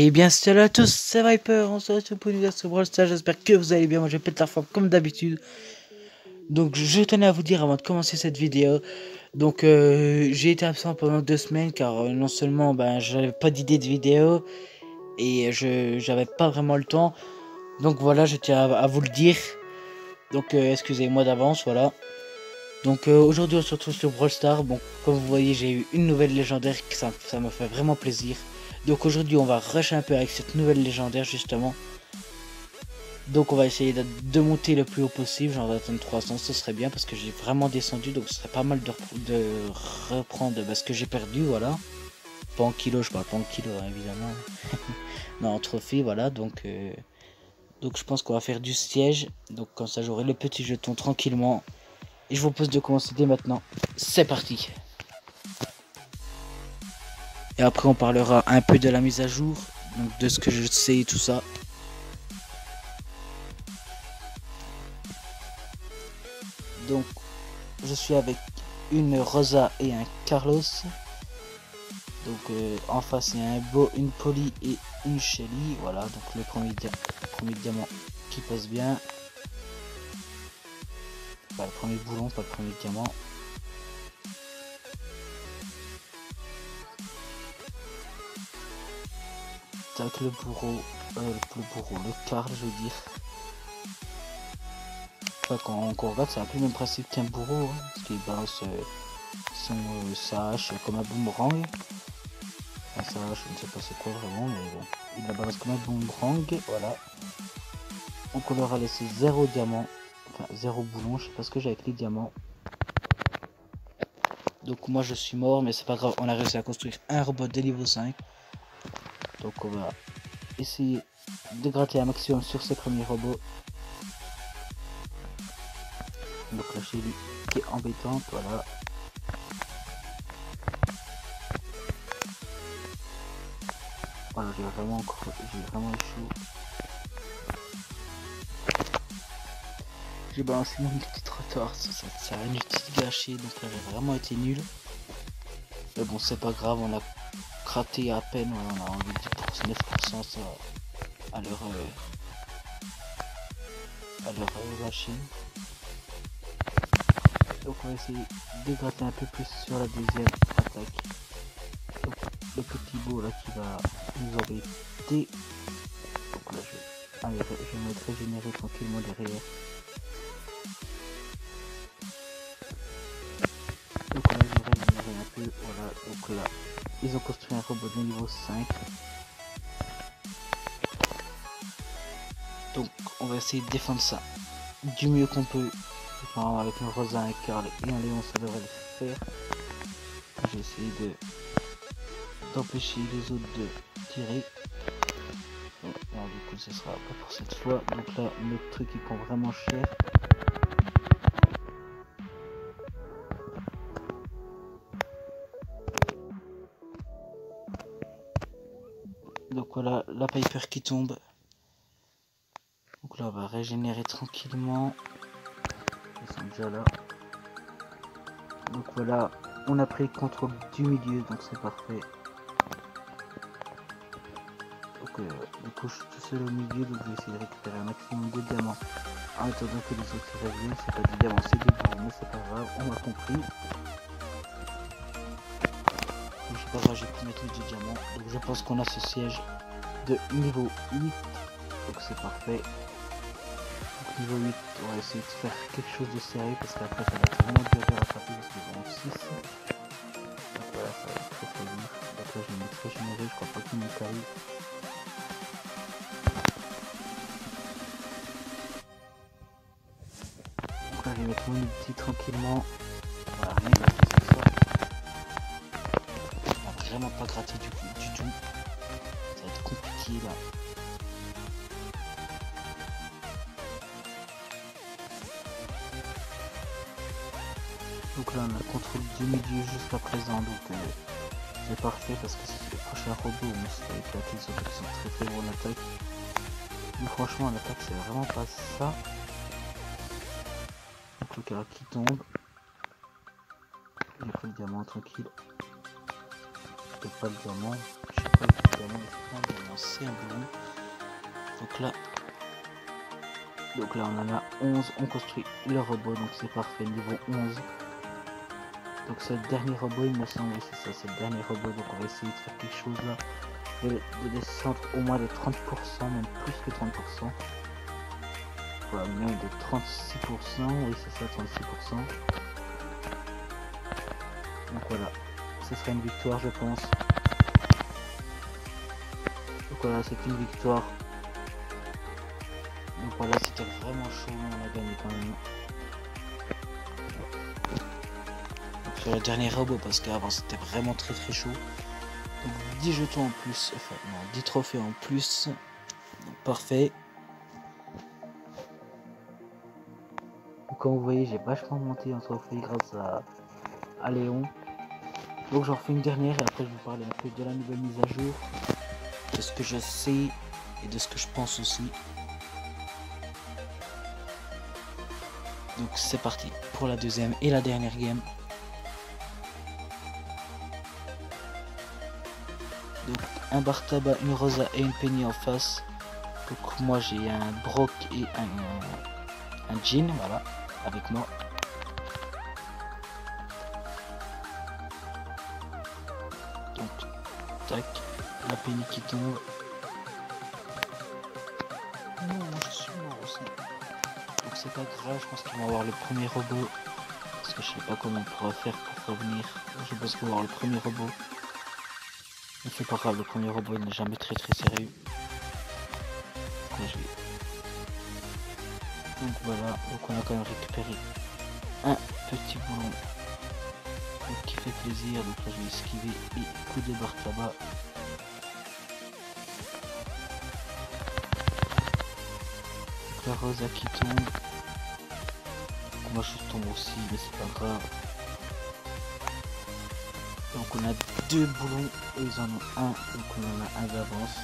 Et bien salut à tous, c'est Viper, on se retrouve pour une vidéo sur Brawl Stars, j'espère que vous allez bien, moi je pète la forme comme d'habitude. Donc je tenais à vous dire avant de commencer cette vidéo, donc j'ai été absent pendant 2 semaines car non seulement j'avais pas d'idée de vidéo et j'avais pas vraiment le temps. Donc voilà, je tiens à vous le dire, donc excusez-moi d'avance, voilà. Donc aujourd'hui on se retrouve sur Brawl Stars, bon comme vous voyez j'ai eu une nouvelle légendaire, ça me fait vraiment plaisir. Donc aujourd'hui on va rusher un peu avec cette nouvelle légendaire justement. Donc on va essayer de monter le plus haut possible, genre d'atteindre 300, ce serait bien parce que j'ai vraiment descendu, donc ce serait pas mal de reprendre ce que j'ai perdu, voilà. Pas en kilos, je parle pas en kilos hein, évidemment. Non, en trophée, voilà, donc je pense qu'on va faire du siège, donc comme ça j'aurai le petit jeton tranquillement. Et je vous propose de commencer dès maintenant, c'est parti. Et après on parlera un peu de la mise à jour, donc de ce que je sais et tout ça. Donc je suis avec une Rosa et un Carlos. Donc en face il y a un Beau, une Polly et une Shelly. Voilà, donc le premier diamant qui passe bien. Bah, le premier boulon, pas le premier diamant. Tac, le bourreau, le Carl je veux dire. Enfin, quand on regarde c'est un peu le même principe qu'un bourreau, hein, parce qu'il balance sa hache comme un boomerang. Enfin, sa hache, je ne sais pas c'est quoi vraiment, mais bon, il la balance comme un boomerang, voilà. Donc on leur a laissé 0 diamant, enfin 0 boulon, je sais pas ce que j'ai avec les diamants. Donc moi je suis mort, mais c'est pas grave, on a réussi à construire un robot de niveau 5. Donc on va essayer de gratter un maximum sur ces premiers robots. Donc la Shelly qui est embêtante, voilà. Voilà, j'ai vraiment échoué. J'ai balancé mon petit trottoir, ça a une petite gâchée, donc là j'ai vraiment été nul. Mais bon c'est pas grave, on a craté à peine, on a enlevé 10%, 9% ça à leur machine. Donc on va essayer de gratter un peu plus sur la deuxième attaque. Donc le petit beau là qui va nous embêter. Donc là je vais me régénérer tranquillement derrière. Donc on va régénérer un peu, voilà, donc là ils ont construit un robot de niveau 5. Donc on va essayer de défendre ça du mieux qu'on peut. Enfin, avec un Rosa, un Carl et un Léon ça devrait le faire. J'ai essayé d'empêcher les autres de tirer. Bon, alors, du coup ce sera pas pour cette fois. Donc là notre truc il prend vraiment cher. Donc voilà la Piper qui tombe. Donc là on va régénérer tranquillement. Ils sont déjà là. Donc voilà, on a pris le contrôle du milieu, donc c'est parfait. Donc du coup je suis tout seul au milieu, donc je vais essayer de récupérer un maximum de diamants en attendant que les autres reviennent. C'est pas des diamants, c'est des bourrons, mais c'est pas grave, on a compris. Donc c'est pas grave, j'ai pu mettre du diamant. Donc je pense qu'on a ce siège de niveau 8, donc c'est parfait. Donc niveau 8, on va essayer de faire quelque chose de sérieux parce qu'après ça va être vraiment dur de rattraper parce qu'ils ont 6. Donc voilà, ça va être très très dur. Donc là je vais me régénérer, je crois pas qu'il me caille. Donc là je vais mettre mon ulti tranquillement. Voilà, rien de tout ça. On va vraiment pas gratter du tout. Ça va être compliqué là. Donc là on a le contrôle du milieu jusqu'à présent, donc c'est parfait parce que c'est le prochain robot, mais c'est avec la clé, surtout qu'ils sont très très bons en attaque. Mais franchement l'attaque c'est vraiment pas ça. Donc le carré qui tombe. J'ai pris le diamant tranquille. peut-être pas le diamant. Je sais pas le diamant, c'est un boulon. Donc là on en a 11, on construit le robot, donc c'est parfait, niveau 11. Donc c'est le dernier robot, il me semble, oui, c'est ça, c'est le dernier robot, donc on va essayer de faire quelque chose là, de descendre au moins de 30%, même plus que 30%. Voilà, même de 36%, oui c'est ça, 36%. Donc voilà, ce serait une victoire je pense. Donc voilà, c'est une victoire. Donc voilà, c'était vraiment chaud, on a gagné quand même. Donc sur le dernier robot, parce qu'avant c'était vraiment très chaud. Donc 10 jetons en plus, enfin non, 10 trophées en plus. Donc, parfait. Donc, comme vous voyez, j'ai vachement monté en trophée grâce à Léon. Donc j'en refais une dernière et après je vais vous parler un peu de la nouvelle mise à jour, de ce que je sais et de ce que je pense aussi. Donc c'est parti pour la deuxième et la dernière game. Donc un Bartaba, une Rosa et une Penny en face. Donc moi j'ai un Brock et un Jean, voilà, avec moi. Donc tac, la Penny qui tombe. Non, je suis mort aussi. Donc c'est pas grave, je pense qu'ils vont avoir le premier robot. Parce que je sais pas comment on pourra faire pour revenir. Je pense qu'ils vont avoir le premier robot. Mais c'est pas grave, le premier robot il n'est jamais très sérieux. Donc voilà, donc on a quand même récupéré un petit boulon qui fait plaisir. Donc là je vais esquiver et coup de Bartaba. Donc la Rosa qui tombe. Donc moi je tombe aussi, mais c'est pas grave. Donc on a deux boulons et ils en ont un, donc on en a un d'avance.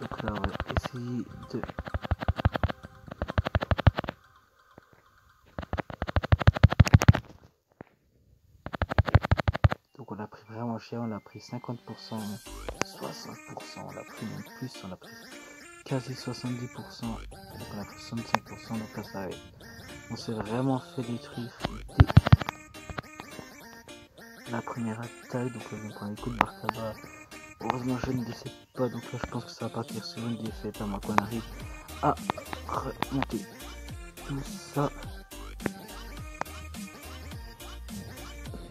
Donc là on va essayer de... Donc on a pris vraiment cher, on a pris 50%, 60%, on a pris même plus, on a pris quasi 70%, donc on a pris 65%, donc là ça va être... On s'est vraiment fait détruire dès la première attaque, donc là je vais prendre les coups de Bartaba. Heureusement je ne décède pas, donc là je pense que ça va partir sur une défaite à moins qu'on arrive à remonter tout ça.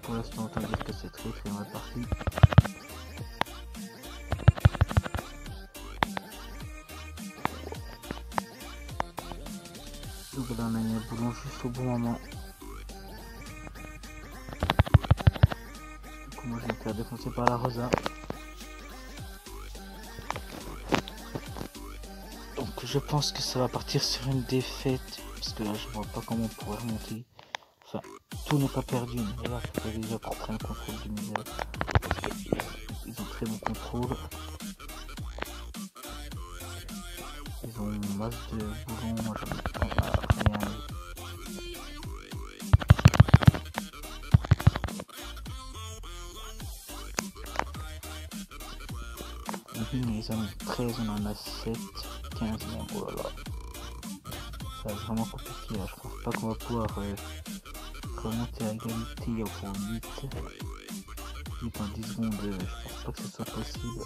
Pour l'instant autant dire que c'est très mal parti. Donc là on a mis un boulon juste au bon moment. Du coup moi je vais me faire défoncer par la Rosa. Donc je pense que ça va partir sur une défaite. Parce que là je vois pas comment on pourrait remonter. Enfin, tout n'est pas perdu. Mais là il faut déjà qu'on prenne le contrôle du milieu. Parce qu'ils ont très bon contrôle. Ils ont une masse de boulons. Moi j'en ai rien. Ils en ont 13, on en a 7, 15 même, oh là là. Ça va être vraiment compliqué là, je pense pas qu'on va pouvoir remonter à égalité au 8 en 10 secondes, je pense pas que ce soit possible.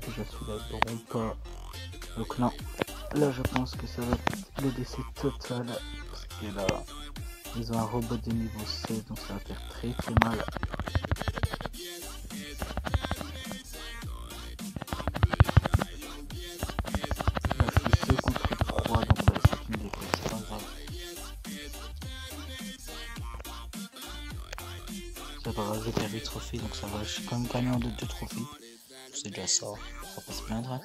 Déjà celui-là ne roule pas, donc non, là je pense que ça va être le décès total, parce que là, ils ont un robot de niveau 16, donc ça va faire très mal. J'ai perdu trophée, donc ça va, je suis quand même gagnant de 2 trophées. C'est déjà ça, on va pas se plaindre. Hein.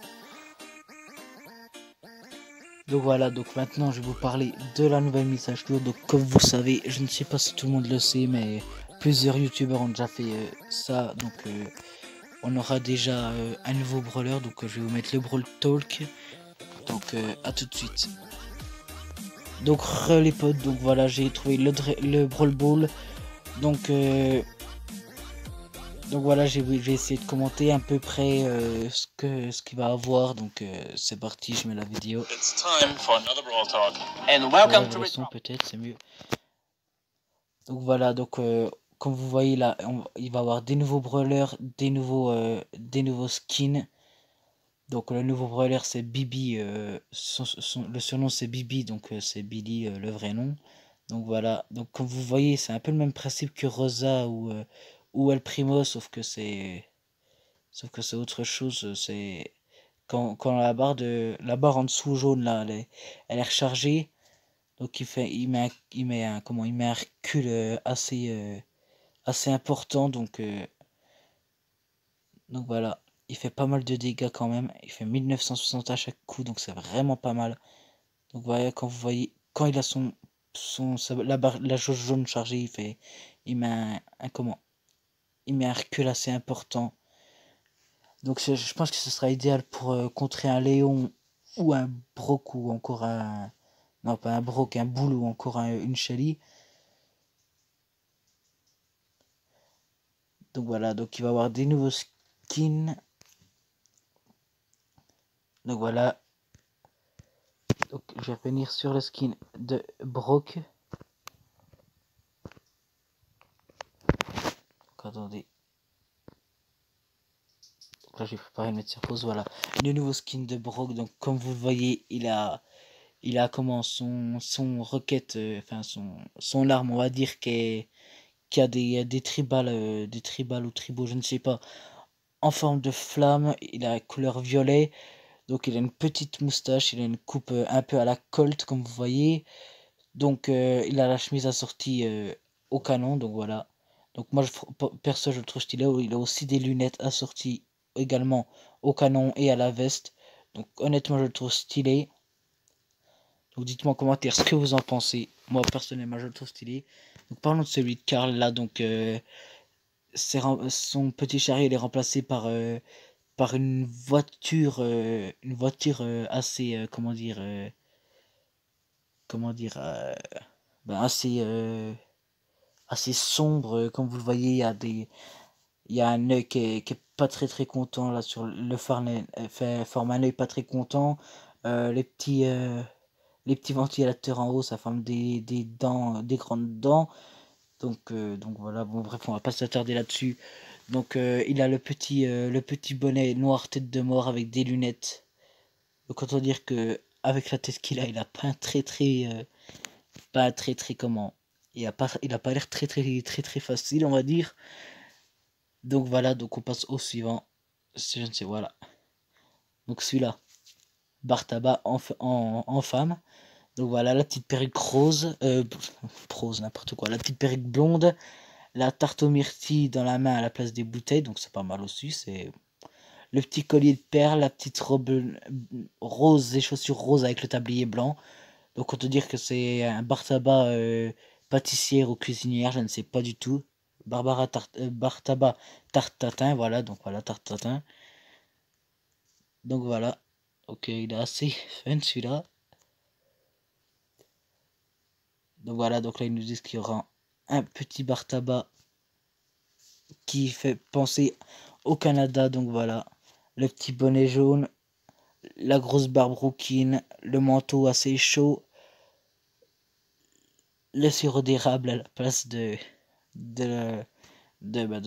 Donc voilà, donc maintenant je vais vous parler de la nouvelle mise à jour. Donc comme vous savez, je ne sais pas si tout le monde le sait, mais plusieurs youtubeurs ont déjà fait ça. Donc on aura déjà un nouveau brawler, donc je vais vous mettre le Brawl Talk. Donc à tout de suite. Donc les potes, donc voilà, j'ai trouvé le Brawl Ball. Donc voilà, je vais essayer de commenter à peu près ce qu'il va avoir. Donc c'est parti, je mets la vidéo. It's time for another Brawl Talk. And Ouais, welcome to le son peut-être, c'est mieux. Donc voilà, donc comme vous voyez là, il va y avoir des nouveaux brawlers, des nouveaux skins. Donc le nouveau brawler c'est Bibi, le surnom c'est Bibi, donc c'est Billy le vrai nom. Donc voilà, donc comme vous voyez c'est un peu le même principe que Rosa ou El Primo, sauf que c'est autre chose. C'est quand la barre en dessous jaune là, elle est rechargée. Donc il met un recul assez important. Donc voilà, il fait pas mal de dégâts quand même. Il fait 1960 à chaque coup, donc c'est vraiment pas mal. Donc voilà, quand vous voyez, quand il a la jauge jaune chargée, il met il met un recul assez important. Donc je pense que ce sera idéal pour contrer un Léon ou un Brock ou encore non pas un Brock, un Bull ou encore une Shelly. Donc voilà, donc il va y avoir des nouveaux skins. Donc voilà, donc je vais revenir sur le skin de Brock. Donc attendez. Donc là j'ai préparé de mettre sur pause, voilà. Le nouveau skin de Brock, donc comme vous le voyez, il a comment son roquette, enfin son arme, on va dire, qui a des tribales ou tribaux, je ne sais pas, en forme de flamme. Il a couleur violet. Donc il a une petite moustache, il a une coupe un peu à la Colt comme vous voyez. Donc il a la chemise assortie au canon, donc voilà. Donc moi perso je le trouve stylé. Il a aussi des lunettes assorties également au canon et à la veste. Donc honnêtement je le trouve stylé. Donc dites-moi en commentaire ce que vous en pensez. Moi personnellement je le trouve stylé. Donc parlons de celui de Karl là. Donc son petit chariot il est remplacé par une voiture assez comment dire ben assez sombre. Comme vous le voyez, il y a un œil qui est pas très très content là sur le phare, forme un œil pas très content. Les petits ventilateurs en haut, ça forme des dents, des grandes dents. Donc voilà, bon bref, on va pas s'attarder là-dessus. Donc il a le petit bonnet noir tête de mort avec des lunettes. Donc autant dire que avec la tête qu'il a, il a pas un très très comment. Il a pas l'air très très très très facile, on va dire. Donc voilà, donc on passe au suivant. Je ne sais, voilà. Donc celui-là, Bartaba en femme. Donc voilà, la petite perruque rose, rose n'importe quoi, la petite perruque blonde, la tarte aux myrtilles dans la main à la place des bouteilles, donc c'est pas mal aussi. C'est le petit collier de perles, la petite robe rose et chaussures roses avec le tablier blanc. Donc on peut dire que c'est un bar tabac pâtissière ou cuisinière, je ne sais pas du tout. Bar tabac tarte tatin, voilà, donc voilà, tarte tatin. Donc voilà, ok, il est assez fun celui-là. Donc voilà, donc là ils nous disent qu'il y aura un petit bar tabac qui fait penser au Canada, donc voilà. Le petit bonnet jaune, la grosse barbe rouquine, le manteau assez chaud, le sirop d'érable à la place de, de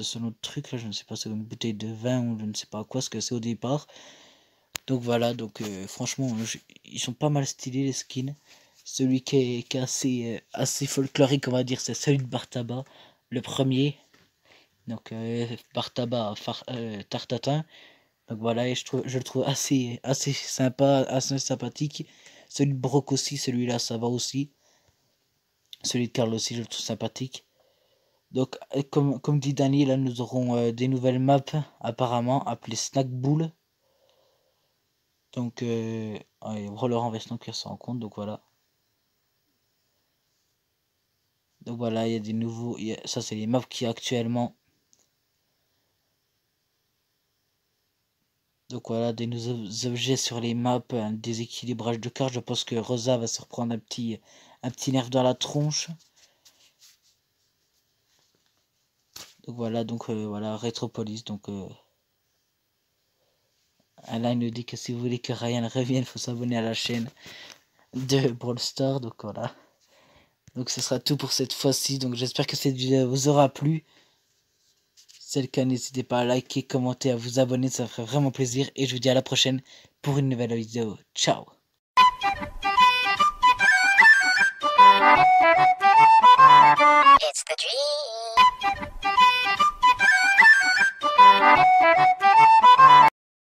ce autre truc là, je ne sais pas, c'est une bouteille de vin ou je ne sais pas quoi ce que c'est au départ. Donc voilà, donc franchement, ils sont pas mal stylés les skins. Celui qui est assez folklorique, on va dire, c'est celui de Bartaba, le premier. Donc Bartaba Tartatin. Donc voilà, et je le trouve assez sympa, assez sympathique. Celui de Brock aussi, celui-là, ça va aussi. Celui de Karl aussi, je le trouve sympathique. Donc, comme dit Danny, là, nous aurons des nouvelles maps, apparemment, appelées Snack Bull. Donc, roller en veston qui s'en rend compte, donc voilà. Donc voilà, il y a des nouveaux. Ça, c'est les maps qui actuellement. Donc voilà, des nouveaux objets sur les maps, un déséquilibrage de cartes. Je pense que Rosa va se reprendre un petit nerf dans la tronche. Donc voilà, voilà, Retropolis. Donc là, il nous dit que si vous voulez que Ryan revienne, il faut s'abonner à la chaîne de Brawl Stars. Donc voilà. Donc ce sera tout pour cette fois-ci. Donc j'espère que cette vidéo vous aura plu. Si c'est le cas, n'hésitez pas à liker, commenter, à vous abonner, ça ferait vraiment plaisir. Et je vous dis à la prochaine pour une nouvelle vidéo. Ciao! It's the dream.